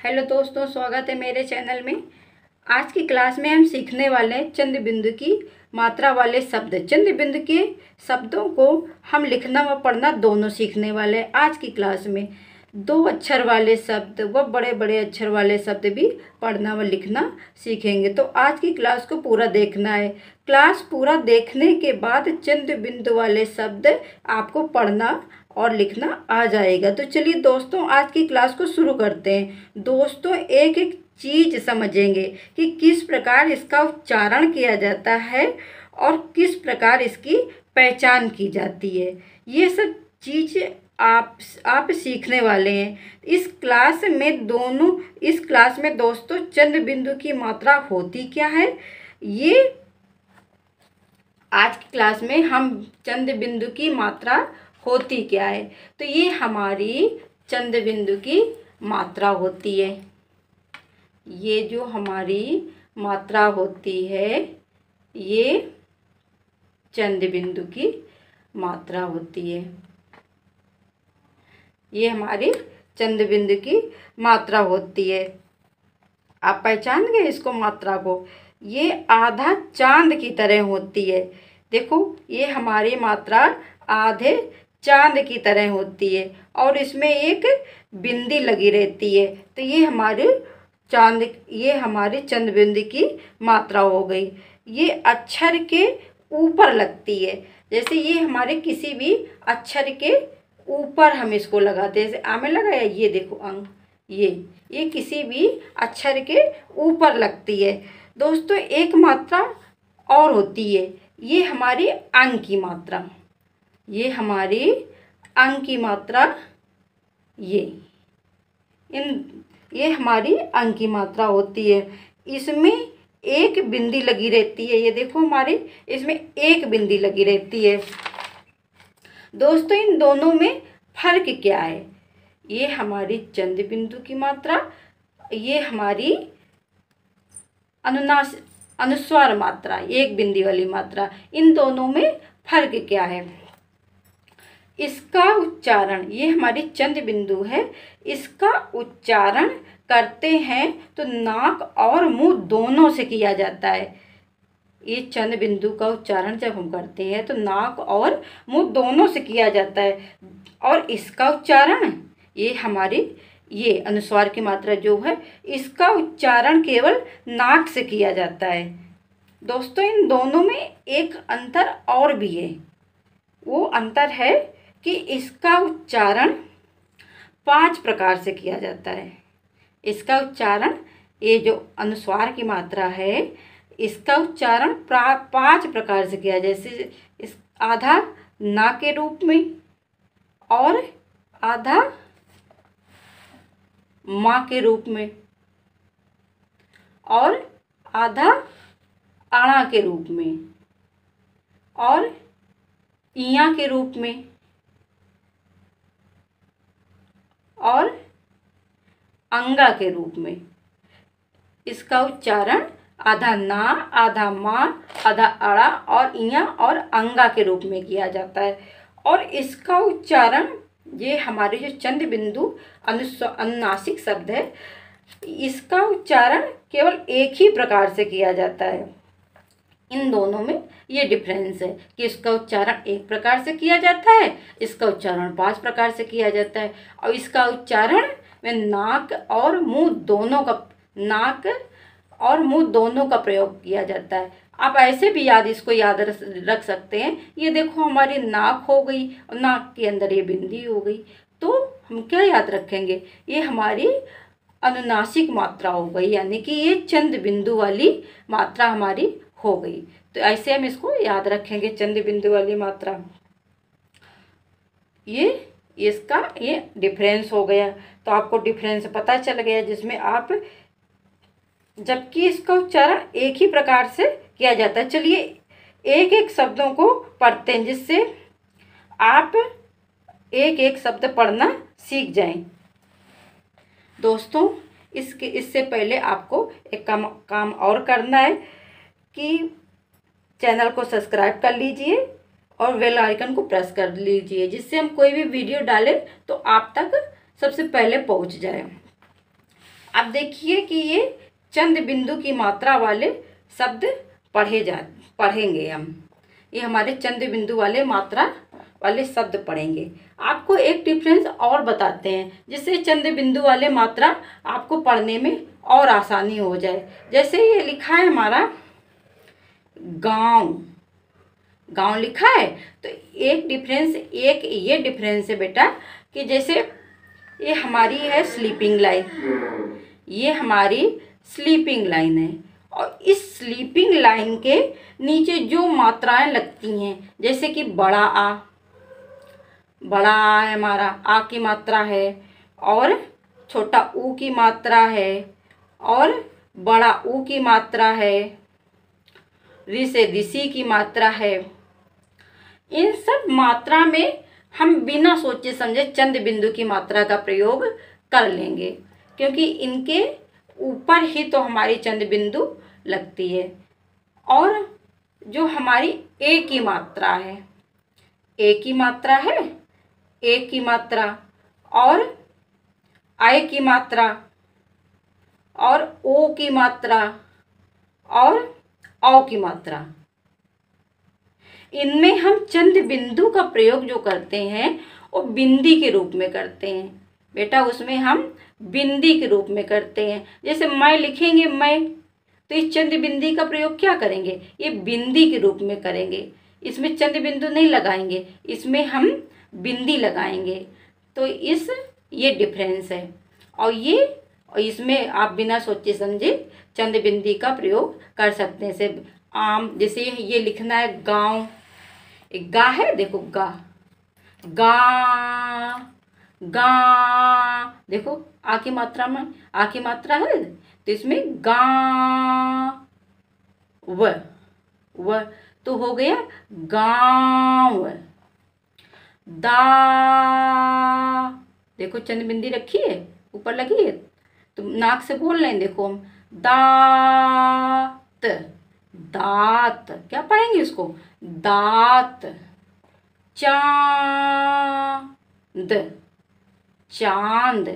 Hello दोस्तों, स्वागत है मेरे चैनल में। आज की क्लास में हम सीखने वाले हैं चंद बिंदु की मात्रा वाले शब्द। चंद बिंदु के शब्दों को हम लिखना व पढ़ना दोनों सीखने वाले हैं। आज की क्लास में 2 अक्षर वाले शब्द व बड़े बड़े अक्षर वाले शब्द भी पढ़ना व लिखना सीखेंगे। तो आज की क्लास को पूरा देखना है। क्लास पूरा देखने के बाद चंद बिंदु वाले शब्द आपको पढ़ना और लिखना आ जाएगा। तो चलिए दोस्तों, आज की क्लास को शुरू करते हैं। दोस्तों, एक एक चीज़ समझेंगे कि किस प्रकार इसका उच्चारण किया जाता है और किस प्रकार इसकी पहचान की जाती है। ये सब चीज़ आप सीखने वाले हैं इस क्लास में दोस्तों चंद बिंदु की मात्रा होती क्या है, ये आज की क्लास में हम चंद बिंदु की मात्रा होती क्या है। तो ये हमारी चंद बिंदु की मात्रा होती है। ये जो हमारी मात्रा होती है ये चंद बिंदु की मात्रा होती है। ये हमारी चंद बिंदु की मात्रा होती है। आप पहचान गए इसको, मात्रा को। ये आधा चांद की तरह होती है। देखो, ये हमारी मात्रा आधे चांद की तरह होती है और इसमें एक बिंदी लगी रहती है। तो ये हमारी चंद बिंदु की मात्रा हो गई। ये अक्षर के ऊपर लगती है। जैसे ये हमारे किसी भी अक्षर के ऊपर हम इसको लगाते हैं। जैसे आ में लगाया, ये देखो अंग, ये किसी भी अक्षर के ऊपर लगती है। दोस्तों, एक मात्रा और होती है, ये हमारी अंग की मात्रा। ये हमारी अंग की मात्रा, ये हमारी अंग की मात्रा होती है। इसमें एक बिंदी लगी रहती है। ये देखो, हमारी इसमें एक बिंदी लगी रहती है। दोस्तों, इन दोनों में फर्क क्या है? ये हमारी चंद बिंदु की मात्रा, ये हमारी अनुस्वार मात्रा, एक बिंदी वाली मात्रा। इन दोनों में फर्क क्या है? इसका उच्चारण, ये हमारी चंद बिंदु है, इसका उच्चारण करते हैं तो नाक और मुंह दोनों से किया जाता है। ये चंद बिंदु का उच्चारण जब हम करते हैं तो नाक और मुंह दोनों से किया जाता है। और इसका उच्चारण, ये अनुस्वार की मात्रा जो है, इसका उच्चारण केवल नाक से किया जाता है। दोस्तों, इन दोनों में एक अंतर और भी है। वो अंतर है कि इसका उच्चारण 5 प्रकार से किया जाता है। इसका उच्चारण, ये जो अनुस्वार की मात्रा है, इसका उच्चारण 5 प्रकार से किया, जैसे इस आधा ना के रूप में, और आधा माँ के रूप में, और आधा आणा के रूप में, और इया के रूप में, और अंगा के रूप में। इसका उच्चारण आधा ना, आधा माँ, आधा अड़ा और इया और अंगा के रूप में किया जाता है। और इसका उच्चारण, ये हमारे जो चंद बिंदु अनुनासिक शब्द है, इसका उच्चारण केवल एक ही प्रकार से किया जाता है। इन दोनों में ये डिफरेंस है कि इसका उच्चारण एक प्रकार से किया जाता है, इसका उच्चारण 5 प्रकार से किया जाता है। और इसका उच्चारण में नाक और मुंह दोनों का प्रयोग किया जाता है। आप ऐसे भी इसको याद रख सकते हैं। ये देखो, हमारी नाक हो गई और नाक के अंदर ये बिंदी हो गई। तो हम क्या याद रखेंगे? ये हमारी अनुनासिक मात्रा हो गई, यानी कि ये चंद बिंदु वाली मात्रा हमारी हो गई। तो ऐसे हम इसको याद रखेंगे, चंद बिंदु वाली मात्रा। इसका डिफरेंस हो गया। तो आपको डिफरेंस पता चल गया, जिसमें आप, जबकि इसका उच्चारण एक ही प्रकार से किया जाता है। चलिए एक एक शब्दों को पढ़ते हैं, जिससे आप एक एक शब्द पढ़ना सीख जाएं। दोस्तों, इससे पहले आपको एक काम और करना है कि चैनल को सब्सक्राइब कर लीजिए और बेल आइकन को प्रेस कर लीजिए, जिससे हम कोई भी वीडियो डालें तो आप तक सबसे पहले पहुंच जाए। अब देखिए कि ये चंद बिंदु की मात्रा वाले शब्द पढ़ेंगे हम। ये हमारे चंद बिंदु वाले मात्रा वाले शब्द पढ़ेंगे। आपको एक डिफरेंस और बताते हैं जिससे चंद बिंदु वाले मात्रा आपको पढ़ने में और आसानी हो जाए। जैसे ये लिखा है हमारा गांव, गांव लिखा है, तो एक ये डिफरेंस है बेटा कि जैसे ये हमारी है स्लीपिंग लाइन, ये हमारी स्लीपिंग लाइन है, और इस स्लीपिंग लाइन के नीचे जो मात्राएं लगती हैं, जैसे कि बड़ा आ है हमारा, आ की मात्रा है, और छोटा ऊ की मात्रा है, और बड़ा ऊ की मात्रा है, रि से ऋषि की मात्रा है। इन सब मात्रा में हम बिना सोचे समझे चंद बिंदु की मात्रा का प्रयोग कर लेंगे, क्योंकि इनके ऊपर ही तो हमारी चंद बिंदु लगती है। और जो हमारी ए की मात्रा है, ए की मात्रा है, ए की मात्रा, और आई की मात्रा, और ओ की मात्रा, और औ की मात्रा, इनमें हम चंद बिंदु का प्रयोग जो करते हैं वो बिंदी के रूप में करते हैं बेटा। उसमें हम बिंदी के रूप में करते हैं। जैसे मैं लिखेंगे मैं, तो इस चंद बिंदी का प्रयोग क्या करेंगे, ये बिंदी के रूप में करेंगे। इसमें चंद बिंदु नहीं लगाएंगे, इसमें हम बिंदी लगाएंगे। तो ये डिफरेंस है। और इसमें आप बिना सोचे समझे चंद बिंदी का प्रयोग कर सकते हैं। जैसे ये लिखना है गांव, एक गा है, देखो गा, गा, गा, देखो आ की मात्रा में, आ की मात्रा है, तो इसमें गा व तो हो गया गांव। दा, देखो चंद बिंदी रखी है, ऊपर लगी है, तो नाक से बोल रहे हैं, देखो हम दात, दात, क्या पढ़ेंगे इसको, दात। चांद, चांद।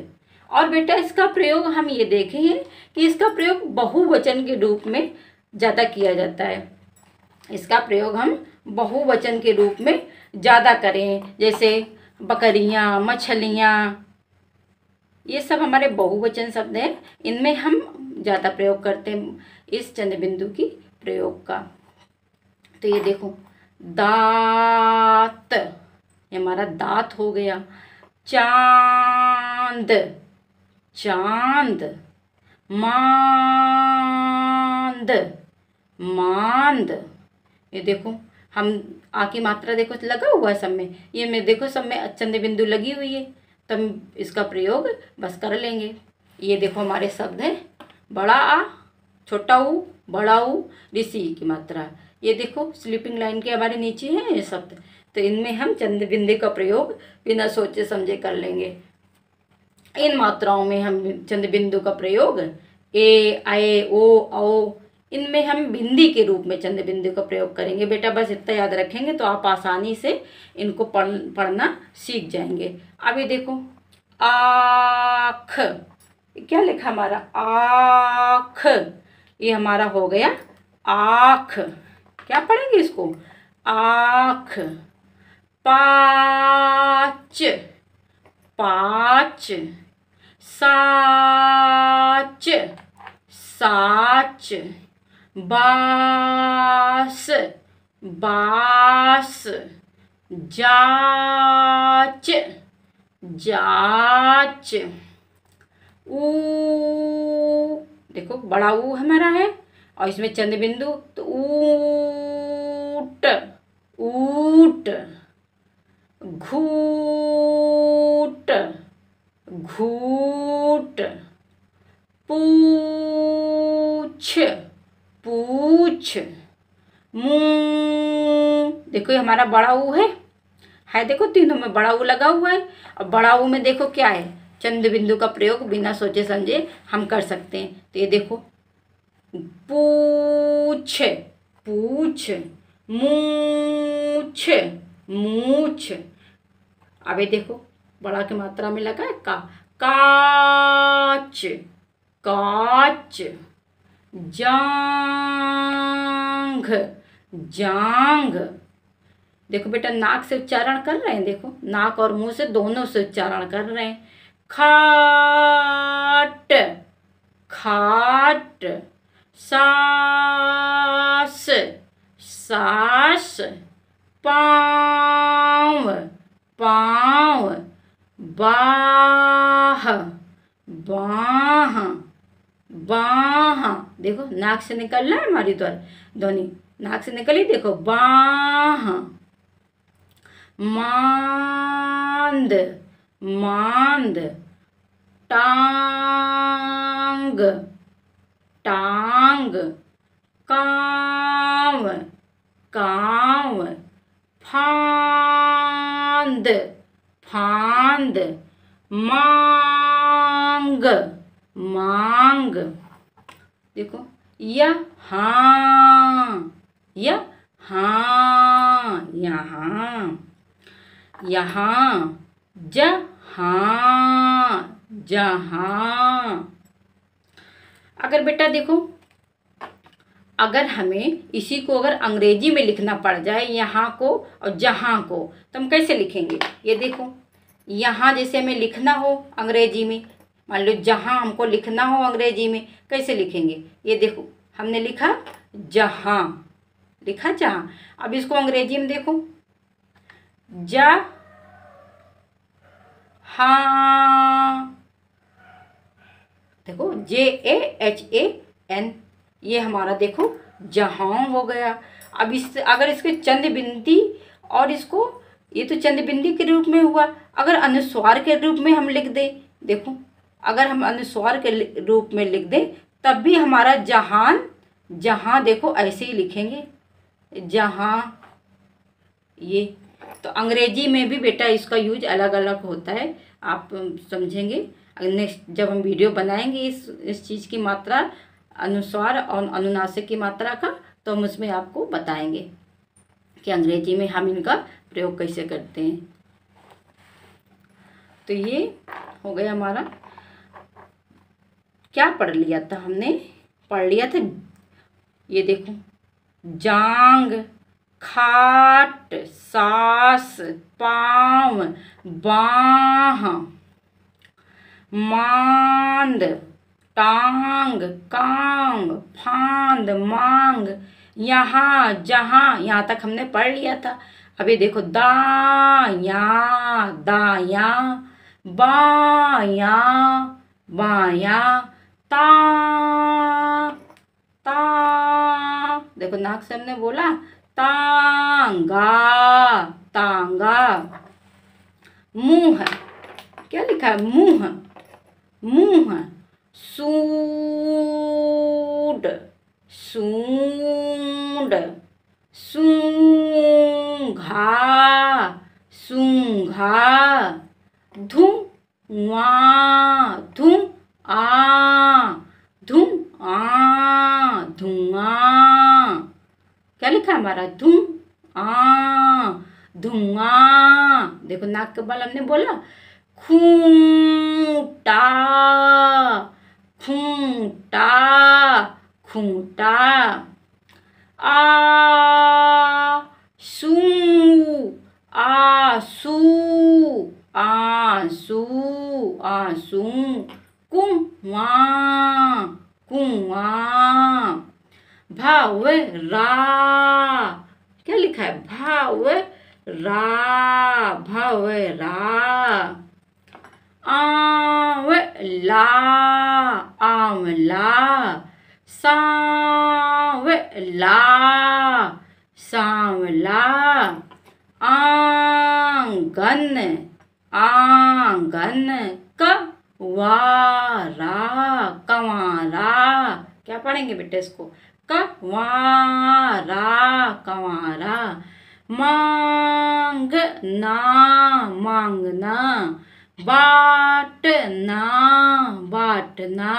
और बेटा इसका प्रयोग हम ये देखेंगे कि इसका प्रयोग बहुवचन के रूप में ज़्यादा किया जाता है। इसका प्रयोग हम बहुवचन के रूप में ज़्यादा करें, जैसे बकरियाँ, मछलियाँ, ये सब हमारे बहुवचन शब्द हैं। इनमें हम ज़्यादा प्रयोग करते हैं इस चंद बिंदु की प्रयोग का। तो ये देखो दात, ये हमारा दात हो गया। चांद, चांद। मांद, मांद। ये देखो हम आ की मात्रा देखो लगा हुआ है सब में, ये में देखो सब में चंद बिंदु लगी हुई है, तो हम इसका प्रयोग बस कर लेंगे। ये देखो हमारे शब्द हैं बड़ा आ, छोटा ऊ, बड़ा ऊ, ऋषि की मात्रा। ये देखो स्लीपिंग लाइन के हमारे नीचे हैं ये शब्द, तो इनमें हम चंद बिंदु का प्रयोग बिना सोचे समझे कर लेंगे। इन मात्राओं में हम चंद बिंदु का प्रयोग ए, आए, ओ, औ, इनमें हम बिंदी के रूप में चंद बिंदु का प्रयोग करेंगे। बेटा बस इतना याद रखेंगे तो आप आसानी से इनको पढ़ना सीख जाएंगे। अभी देखो आँख, क्या लिखा हमारा आँख, ये हमारा हो गया आँख। क्या पढ़ेंगे इसको, आँख। पाँच, पाँच। साच, साच। बास, बास। जाच, जाच। ऊ, देखो बड़ा ऊ हमारा है और इसमें चंद बिंदु, तो ऊट, ऊट। घूट, घूट। पूछ, पूछ। मुंह, देखो ये हमारा बड़ा ऊ है, देखो तीनों में बड़ा ऊ लगा हुआ है, और बड़ा ऊ में देखो क्या है, चंद बिंदु का प्रयोग बिना सोचे समझे हम कर सकते हैं। तो ये देखो पूछ, पूछ। मूछ, मूछ। अब ये देखो बड़ा की मात्रा में लगा है का, काच, काच, जांघ, जांघ। देखो बेटा नाक से उच्चारण कर रहे हैं, देखो नाक और मुंह से दोनों से उच्चारण कर रहे हैं। खाट, खाट, सास, सास, पाँव, पाँव, बाह, बाह, बाह। देखो नाक से निकल रहा है हमारी ध्वनि, नाक से निकली, देखो बाह। मांद, मांद, टांग, टांग, कांव, कांव, फांद, फांद, मांग, मांग। देखो यहाँ, यहाँ, यहाँ, यहाँ, जहाँ, जहाँ। अगर बेटा देखो, अगर हमें इसी को अगर अंग्रेजी में लिखना पड़ जाए, यहाँ को और जहाँ को, तो हम कैसे लिखेंगे? ये देखो, यहाँ जैसे हमें लिखना हो अंग्रेजी में, मान लो जहाँ हमको लिखना हो अंग्रेजी में, कैसे लिखेंगे? ये देखो हमने लिखा जहाँ, लिखा जहाँ। अब इसको अंग्रेजी में देखो, हाँ, देखो JAHAN, ये हमारा देखो जहाँ हो गया। अब इस अगर इसके चंद बिंदी और इसको, ये तो चंद बिंदी के रूप में हुआ, अगर अनुस्वार के रूप में हम लिख दें, देखो अगर हम अनुस्वार के रूप में लिख दें तब भी हमारा जहान, जहाँ देखो ऐसे ही लिखेंगे जहाँ। ये तो अंग्रेजी में भी बेटा इसका यूज अलग अलग होता है, आप समझेंगे नेक्स्ट जब हम वीडियो बनाएंगे इस चीज़ की मात्रा, अनुस्वार और अनुनासिक की मात्रा का, तो हम उसमें आपको बताएंगे कि अंग्रेजी में हम इनका प्रयोग कैसे करते हैं। तो ये हो गया हमारा, क्या पढ़ लिया था हमने? पढ़ लिया था, ये देखो जांग, खाट, सास, पाँव, बाह, मांद, टांग, कांग, फांद, मांग, यहाँ, जहाँ, यहाँ तक हमने पढ़ लिया था। अभी देखो दायां, दायां, बायां, बायां, ता, ता, देखो नाक से हमने बोला तांगा, तांगा। मुंह, क्या लिखा है? मुंह, मुंह, सूंड, सूंड, सूंघा, सूंघा, धुआं, धुआं, धुआं, धुआं। क्या लिखा हमारा? धुआं, धुआं। देखो नाक के बल हमने बोला खूंटा, खूंटा, खूंटा। आंसू, आंसू, आंसू, आंसू। कुआं, कुआं। भंवरा, क्या लिखा है? भंवरा, भंवरा। आंवला, आंवला। सांवला, सांवला। आंगन, आंगन। कंवारा, कंवारा। क्या पढ़ेंगे बेटा इसको? कंवारा, कंवारा। मांगना, मांगना। बाटना, बाटना।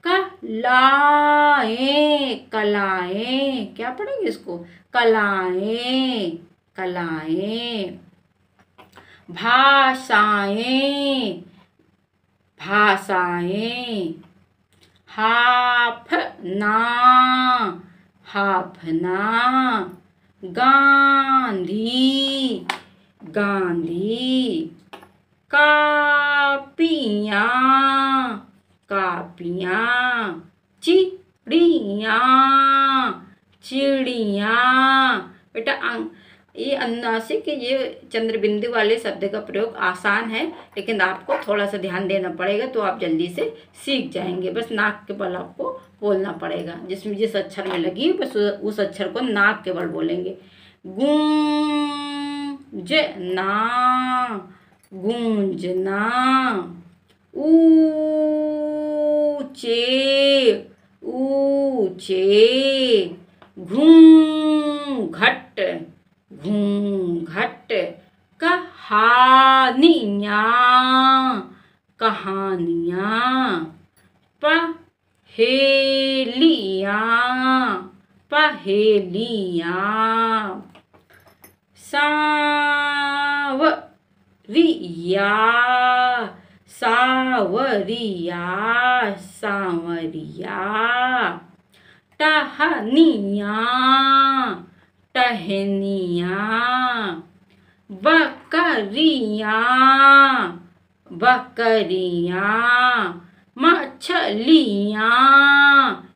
कलाएं, कलाएं। क्या पढ़ेंगे इसको? कलाएं, कलाएं। भाषाएं, भाषाएं। हाफना, हाफना। गांधी, गांधी। कापियाँ, कापियाँ। चिड़िया, चिड़िया। बेटा ये अनुनासिक, ये चंद्र बिंदु वाले शब्द का प्रयोग आसान है, लेकिन आपको थोड़ा सा ध्यान देना पड़ेगा तो आप जल्दी से सीख जाएंगे। बस नाक के बल आपको बोलना पड़ेगा, जिसमें जिस अक्षर में लगी बस उस अक्षर को नाक के बल बोलेंगे। गूंजना, गूंजना। ऊंचे, ऊंचे। घूंघट, घूंघट। कहानियाँ, कहानियाँ। पहेलियाँ, पहेलियाँ। सांवरिया, सांवरिया, सांवरिया। टहनियाँ, टहनियाँ। बकरियाँ, बकरियाँ। मछलियाँ।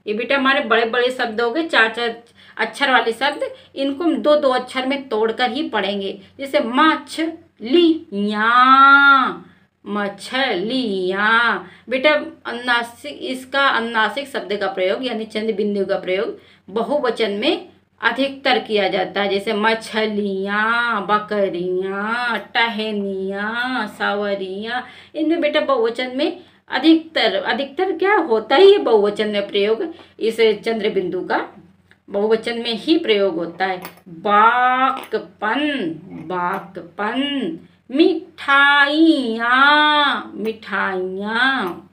ये बेटा हमारे बड़े बड़े शब्द हो गए, चार चार अक्षर वाले शब्द, इनको हम दो दो अक्षर में तोड़कर ही पढ़ेंगे। जैसे मछलियाँ, मछलियाँ। बेटा अनुनासिक, इसका अनुनासिक शब्द का प्रयोग यानी चंद्र बिंदु का प्रयोग बहुवचन में अधिकतर किया जाता है। जैसे मछलियाँ, बकरियाँ, टहनियाँ, सांवरियाँ। इनमें बेटा बहुवचन में अधिकतर, अधिकतर क्या होता ही है बहुवचन में प्रयोग, इस चंद्र बिंदु का बहुवचन में ही प्रयोग होता है। बाकपन, बाकपन। मिठाइयाँ, मिठाइयाँ।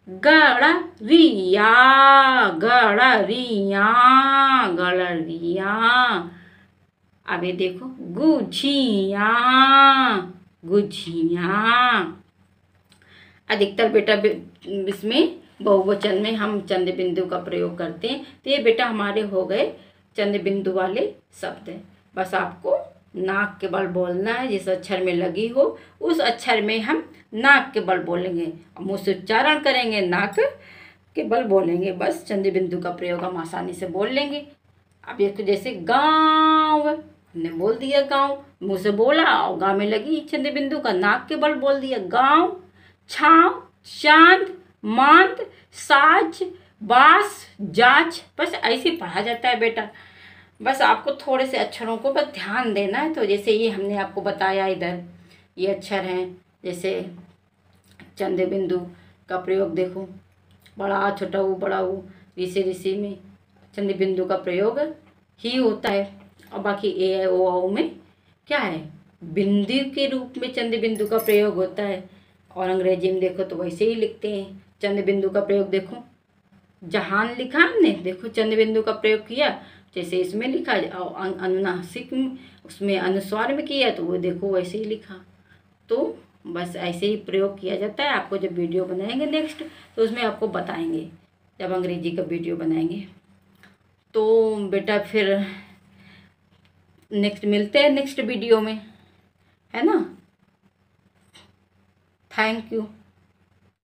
गड़रिया, गड़रिया, गड़रिया। अब ये देखो गुझिया, गुझिया। अधिकतर बेटा इसमें बहुवचन में हम चंद्र बिंदु का प्रयोग करते हैं। तो ये बेटा हमारे हो गए चंद्र बिंदु वाले शब्द। बस आपको नाक के बल बोलना है, जिस अक्षर में लगी हो उस अक्षर में हम नाक के बल बोलेंगे, मुंह से उच्चारण करेंगे, नाक के बल बोलेंगे। बस चंद्र बिंदु का प्रयोग हम आसानी से बोल लेंगे। अब ये तो जैसे गाँव, हमने बोल दिया गाँव, मुंह से बोला और गाँव में लगी चंद्र बिंदु का, नाक के बल बोल दिया गाँव। छाँव, चांद, मांद, साज, बास, जाच। बस ऐसे ही पढ़ा जाता है बेटा। बस आपको थोड़े से अक्षरों को बस ध्यान देना है। तो जैसे ये हमने आपको बताया, इधर ये अक्षर हैं, जैसे चंद्र बिंदु का प्रयोग देखो, बड़ा छोटा ऊ, बड़ा ऊ, ऋषि ऋषि में चंद्र बिंदु का प्रयोग ही होता है। और बाकी ए ऐ ओ औ में क्या है, बिंदु के रूप में चंद्र बिंदु का प्रयोग होता है। और अंग्रेजी में देखो तो वैसे ही लिखते हैं चंद्र बिंदु का प्रयोग। देखो जहान लिखा हमने, देखो चंद्र बिंदु का प्रयोग किया, जैसे इसमें लिखा, और अनुनासिक उसमें अनुस्वार में किया तो वो देखो वैसे ही लिखा। तो बस ऐसे ही प्रयोग किया जाता है। आपको जब वीडियो बनाएंगे नेक्स्ट, तो उसमें आपको बताएंगे, जब अंग्रेजी का वीडियो बनाएंगे। तो बेटा फिर नेक्स्ट मिलते हैं नेक्स्ट वीडियो में, है ना। Thank you.